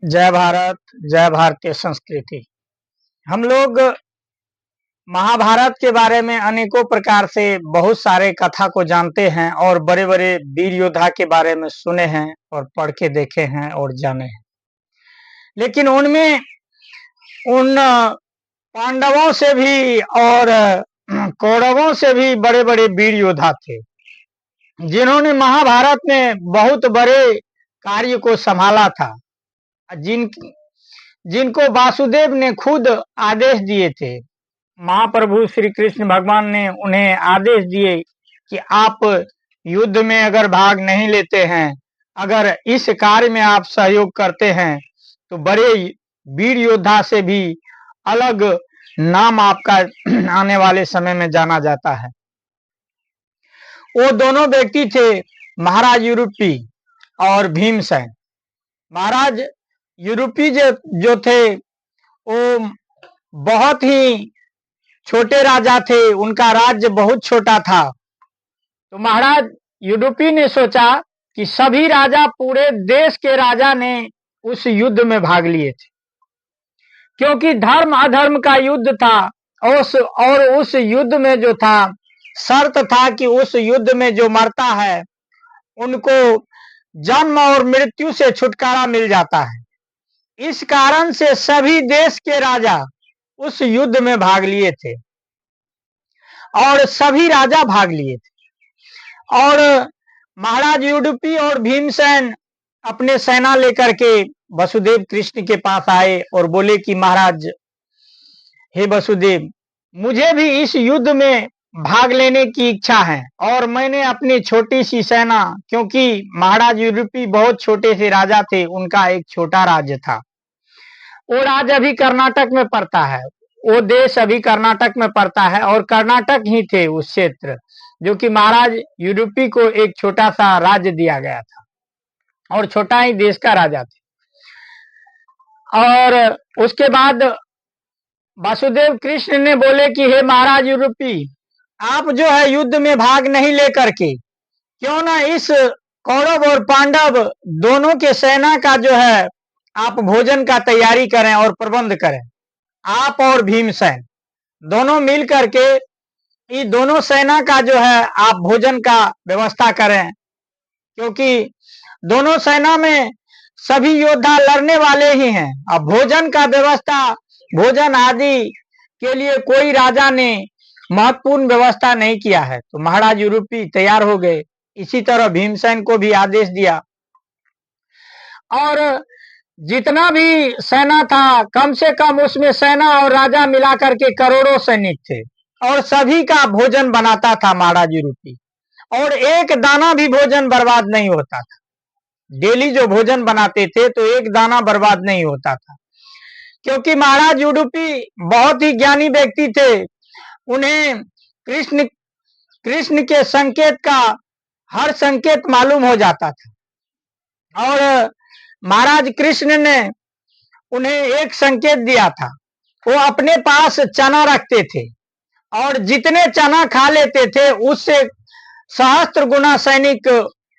जय भारत, जय भारतीय संस्कृति। हम लोग महाभारत के बारे में अनेकों प्रकार से बहुत सारे कथा को जानते हैं और बड़े बड़े वीर योद्धा के बारे में सुने हैं और पढ़ के देखे हैं और जाने हैं। लेकिन उनमें उन पांडवों से भी और कौरवों से भी बड़े बड़े वीर योद्धा थे, जिन्होंने महाभारत में बहुत बड़े कार्य को संभाला था, जिनको वासुदेव ने खुद आदेश दिए थे। महाप्रभु श्री कृष्ण भगवान ने उन्हें आदेश दिए कि आप युद्ध में अगर भाग नहीं लेते हैं, अगर इस कार्य में आप सहयोग करते हैं तो बड़े वीर योद्धा से भी अलग नाम आपका आने वाले समय में जाना जाता है। वो दोनों व्यक्ति थे महाराज यूरोपी और भीमसेन। महाराज यूरोपी जो थे वो बहुत ही छोटे राजा थे, उनका राज्य बहुत छोटा था। तो महाराज यूरोपी ने सोचा कि सभी राजा, पूरे देश के राजा ने उस युद्ध में भाग लिए थे, क्योंकि धर्म अधर्म का युद्ध था। और उस युद्ध में जो था, शर्त था कि उस युद्ध में जो मरता है उनको जन्म और मृत्यु से छुटकारा मिल जाता है। इस कारण से सभी देश के राजा उस युद्ध में भाग लिए थे और सभी राजा भाग लिए थे। और महाराज यूरोपी और भीमसेन अपने सेना लेकर के वसुदेव कृष्ण के पास आए और बोले कि महाराज, हे वसुदेव, मुझे भी इस युद्ध में भाग लेने की इच्छा है और मैंने अपनी छोटी सी सेना, क्योंकि महाराज यूरोपी बहुत छोटे से राजा थे, उनका एक छोटा राज्य था। वो राज्य अभी कर्नाटक में पड़ता है, वो देश अभी कर्नाटक में पड़ता है और कर्नाटक ही थे उस क्षेत्र, जो कि महाराज यूरोपी को एक छोटा सा राज्य दिया गया था और छोटा ही देश का राजा थे। और उसके बाद वासुदेव कृष्ण ने बोले कि हे महाराज यूरोपी, आप जो है युद्ध में भाग नहीं लेकर के क्यों ना इस कौरव और पांडव दोनों के सेना का जो है आप भोजन का तैयारी करें और प्रबंध करें। आप और भीमसेन दोनों मिल करके ये दोनों सेना का जो है आप भोजन का व्यवस्था करें, क्योंकि दोनों सेना में सभी योद्धा लड़ने वाले ही हैं। अब भोजन का व्यवस्था, भोजन आदि के लिए कोई राजा ने महत्वपूर्ण व्यवस्था नहीं किया है। तो महाराज यूरोपी तैयार हो गए। इसी तरह भीमसेन को भी आदेश दिया और जितना भी सेना था, कम से कम उसमें सेना और राजा मिलाकर के करोड़ों सैनिक थे और सभी का भोजन बनाता था महाराज यूरोपी, और एक दाना भी भोजन बर्बाद नहीं होता था। डेली जो भोजन बनाते थे तो एक दाना बर्बाद नहीं होता था, क्योंकि महाराज यूरोपी बहुत ही ज्ञानी व्यक्ति थे। उन्हें कृष्ण के संकेत का हर संकेत मालूम हो जाता था। और महाराज कृष्ण ने उन्हें एक संकेत दिया था, वो अपने पास चना रखते थे और जितने चना खा लेते थे उससे सहस्त्र गुना सैनिक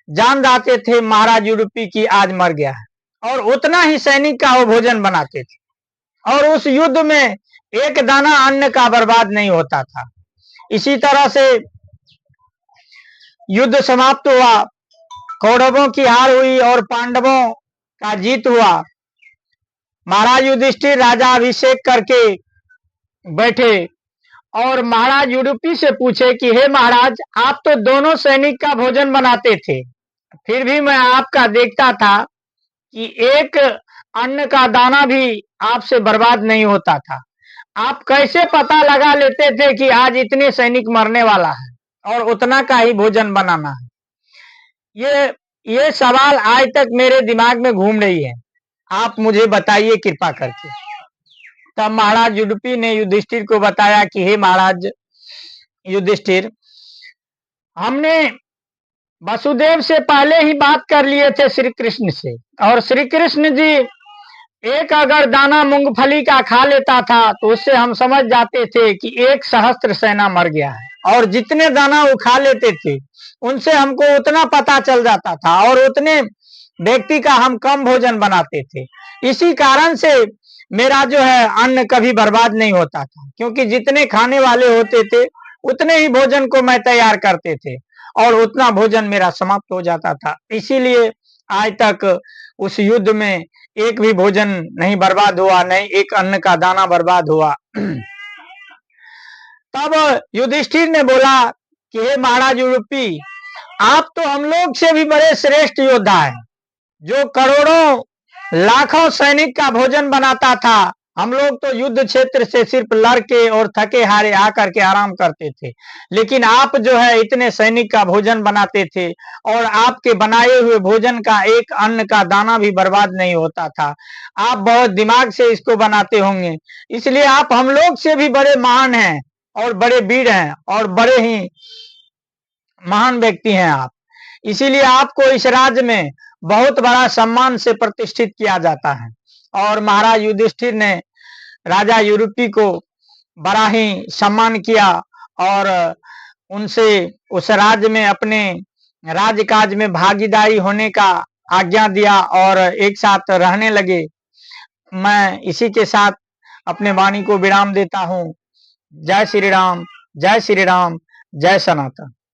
जान जाते थे महाराज यूरोपी की आज मर गया है, और उतना ही सैनिक का वो भोजन बनाते थे और उस युद्ध में एक दाना अन्न का बर्बाद नहीं होता था। इसी तरह से युद्ध समाप्त हुआ, कौरवों की हार हुई और पांडवों का जीत हुआ। महाराज युधिष्ठिर राजा अभिषेक करके बैठे और महाराज यूरोपी से पूछे कि हे महाराज, आप तो दोनों सैनिक का भोजन बनाते थे, फिर भी मैं आपका देखता था कि एक अन्न का दाना भी आपसे बर्बाद नहीं होता था। आप कैसे पता लगा लेते थे कि आज इतने सैनिक मरने वाला है और उतना का ही भोजन बनाना है? ये सवाल आज तक मेरे दिमाग में घूम रही है, आप मुझे बताइए कृपा करके। तब महाराज यूरोपी ने युधिष्ठिर को बताया कि हे महाराज युधिष्ठिर, हमने वसुदेव से पहले ही बात कर लिए थे श्री कृष्ण से, और श्री कृष्ण जी एक अगर दाना मूंगफली का खा लेता था तो उससे हम समझ जाते थे कि एक सहस्त्र सेना मर गया है, और जितने दाना वो खा लेते थे उनसे हमको उतना पता चल जाता था, और उतने व्यक्ति का हम कम भोजन बनाते थे। इसी कारण से मेरा जो है अन्न कभी बर्बाद नहीं होता था, क्योंकि जितने खाने वाले होते थे उतने ही भोजन को मैं तैयार करते थे और उतना भोजन मेरा समाप्त हो जाता था। इसीलिए आज तक उस युद्ध में एक भी भोजन नहीं बर्बाद हुआ, नहीं एक अन्न का दाना बर्बाद हुआ। तब युधिष्ठिर ने बोला कि हे महाराज यूरोपी, आप तो हम लोग से भी बड़े श्रेष्ठ योद्धा हैं, जो करोड़ों लाखों सैनिक का भोजन बनाता था। हम लोग तो युद्ध क्षेत्र से सिर्फ लड़के और थके हारे आकर के आराम करते थे, लेकिन आप जो है इतने सैनिक का भोजन बनाते थे और आपके बनाए हुए भोजन का एक अन्न का दाना भी बर्बाद नहीं होता था। आप बहुत दिमाग से इसको बनाते होंगे, इसलिए आप हम लोग से भी बड़े महान हैं और बड़े वीर हैं और बड़े ही महान व्यक्ति हैं आप। इसीलिए आपको इस राज्य में बहुत बड़ा सम्मान से प्रतिष्ठित किया जाता है। और महाराज युधिष्ठिर ने राजा यूरोपी को बड़ा ही सम्मान किया और उनसे उस राज्य में अपने राजकाज में भागीदारी होने का आज्ञा दिया और एक साथ रहने लगे। मैं इसी के साथ अपने वाणी को विराम देता हूँ। जय श्री राम, जय श्री राम, जय सनातन।